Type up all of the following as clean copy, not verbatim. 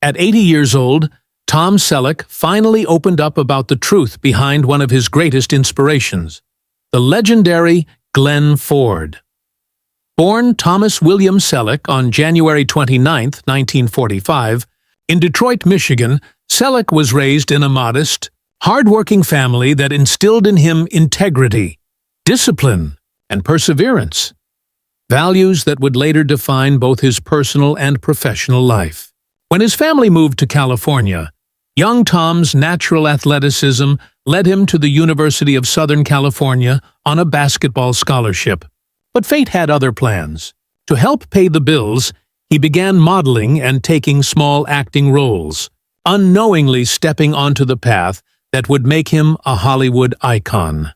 At 80 years old, Tom Selleck finally opened up about the truth behind one of his greatest inspirations, the legendary Glenn Ford. Born Thomas William Selleck on January 29, 1945, in Detroit, Michigan, Selleck was raised in a modest, hard-working family that instilled in him integrity, discipline, and perseverance, values that would later define both his personal and professional life. When his family moved to California, young Tom's natural athleticism led him to the University of Southern California on a basketball scholarship. But fate had other plans. To help pay the bills, he began modeling and taking small acting roles, unknowingly stepping onto the path that would make him a Hollywood icon.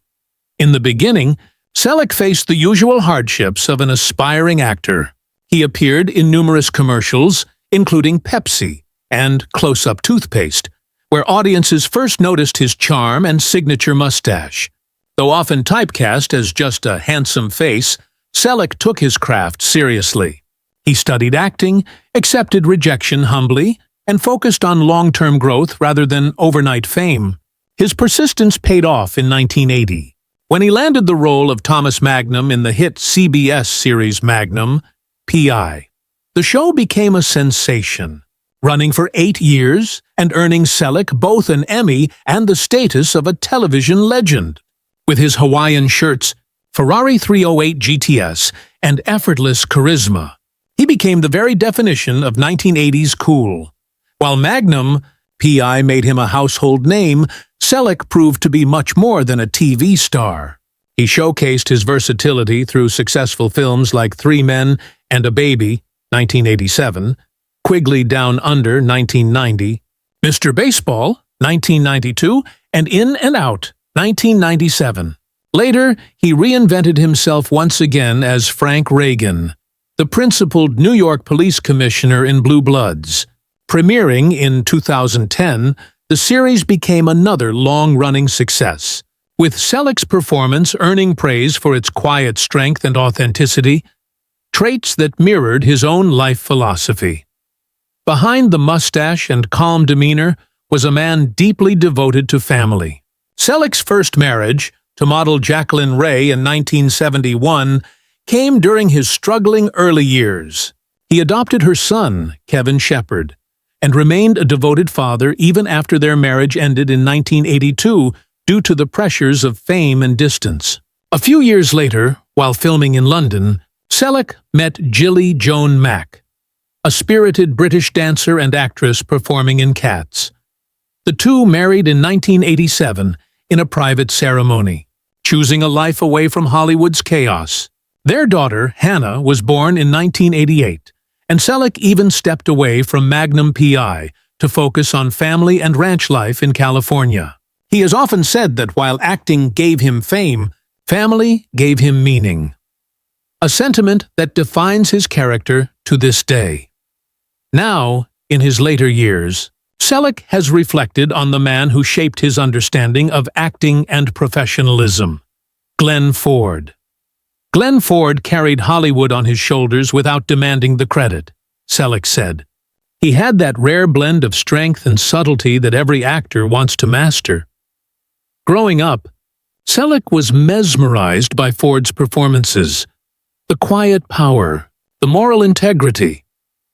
In the beginning, Selleck faced the usual hardships of an aspiring actor. He appeared in numerous commercials, including Pepsi and Close-Up toothpaste, where audiences first noticed his charm and signature mustache. Though often typecast as just a handsome face, Selleck took his craft seriously. He studied acting, accepted rejection humbly, and focused on long-term growth rather than overnight fame. His persistence paid off in 1980, when he landed the role of Thomas Magnum in the hit CBS series Magnum P.I. The show became a sensation, running for 8 years and earning Selleck both an Emmy and the status of a television legend. With his Hawaiian shirts, Ferrari 308 GTS, and effortless charisma, he became the very definition of 1980s cool. While Magnum P.I. made him a household name, Selleck proved to be much more than a TV star. He showcased his versatility through successful films like 3 Men and a Baby, 1987, Quigley Down Under, 1990, Mr. Baseball, 1992, and In and Out, 1997. Later, he reinvented himself once again as Frank Reagan, the principled New York police commissioner in Blue Bloods. Premiering in 2010, the series became another long-running success, with Selleck's performance earning praise for its quiet strength and authenticity, traits that mirrored his own life philosophy. Behind the mustache and calm demeanor was a man deeply devoted to family. Selleck's first marriage, to model Jacqueline Ray in 1971, came during his struggling early years. He adopted her son, Kevin Shepard, and remained a devoted father even after their marriage ended in 1982 due to the pressures of fame and distance. A few years later, while filming in London, Selleck met Gilly Joan Mack, a spirited British dancer and actress performing in Cats. The two married in 1987 in a private ceremony, choosing a life away from Hollywood's chaos. Their daughter, Hannah, was born in 1988, and Selleck even stepped away from Magnum P.I. to focus on family and ranch life in California. He has often said that while acting gave him fame, family gave him meaning, a sentiment that defines his character to this day. Now, in his later years, Selleck has reflected on the man who shaped his understanding of acting and professionalism, Glenn Ford. Glenn Ford carried Hollywood on his shoulders without demanding the credit, Selleck said. He had that rare blend of strength and subtlety that every actor wants to master. Growing up, Selleck was mesmerized by Ford's performances. The quiet power, the moral integrity,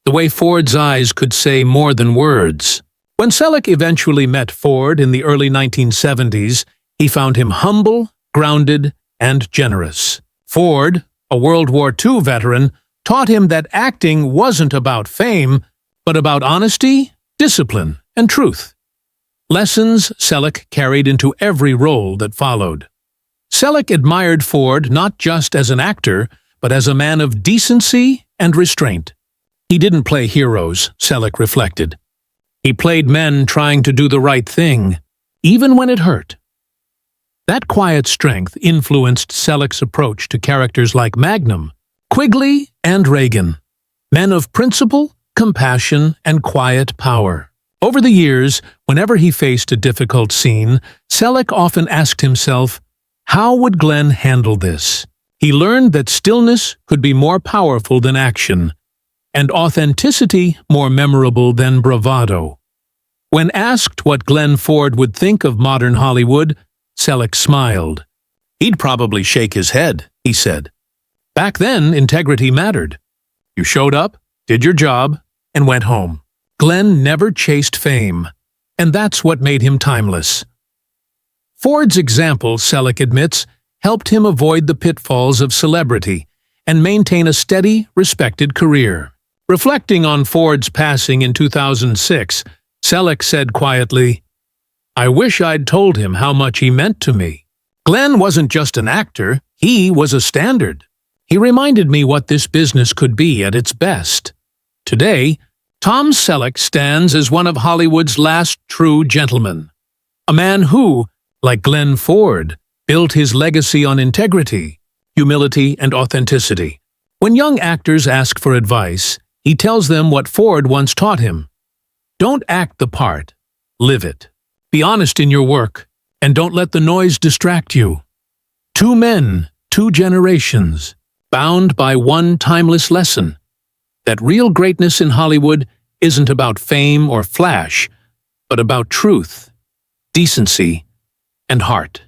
the way Ford's eyes could say more than words. When Selleck eventually met Ford in the early 1970s, he found him humble, grounded, and generous. Ford, a World War II veteran, taught him that acting wasn't about fame, but about honesty, discipline, and truth. Lessons Selleck carried into every role that followed. Selleck admired Ford not just as an actor, but as a man of decency and restraint. He didn't play heroes, Selleck reflected. He played men trying to do the right thing, even when it hurt. That quiet strength influenced Selleck's approach to characters like Magnum, Quigley, and Reagan, men of principle, compassion, and quiet power. Over the years, whenever he faced a difficult scene, Selleck often asked himself, how would Glenn handle this? He learned that stillness could be more powerful than action, and authenticity more memorable than bravado. When asked what Glenn Ford would think of modern Hollywood, Selleck smiled. He'd probably shake his head, he said. Back then, integrity mattered. You showed up, did your job, and went home. Glenn never chased fame, and that's what made him timeless. Ford's example, Selleck admits, helped him avoid the pitfalls of celebrity and maintain a steady, respected career. Reflecting on Ford's passing in 2006, Selleck said quietly, "I wish I'd told him how much he meant to me. Glenn wasn't just an actor, he was a standard. He reminded me what this business could be at its best." Today, Tom Selleck stands as one of Hollywood's last true gentlemen. A man who, like Glenn Ford, built his legacy on integrity, humility, and authenticity. When young actors ask for advice, he tells them what Ford once taught him. Don't act the part, live it. Be honest in your work, and don't let the noise distract you. Two men, two generations, bound by one timeless lesson. That real greatness in Hollywood isn't about fame or flash, but about truth, decency, and heart.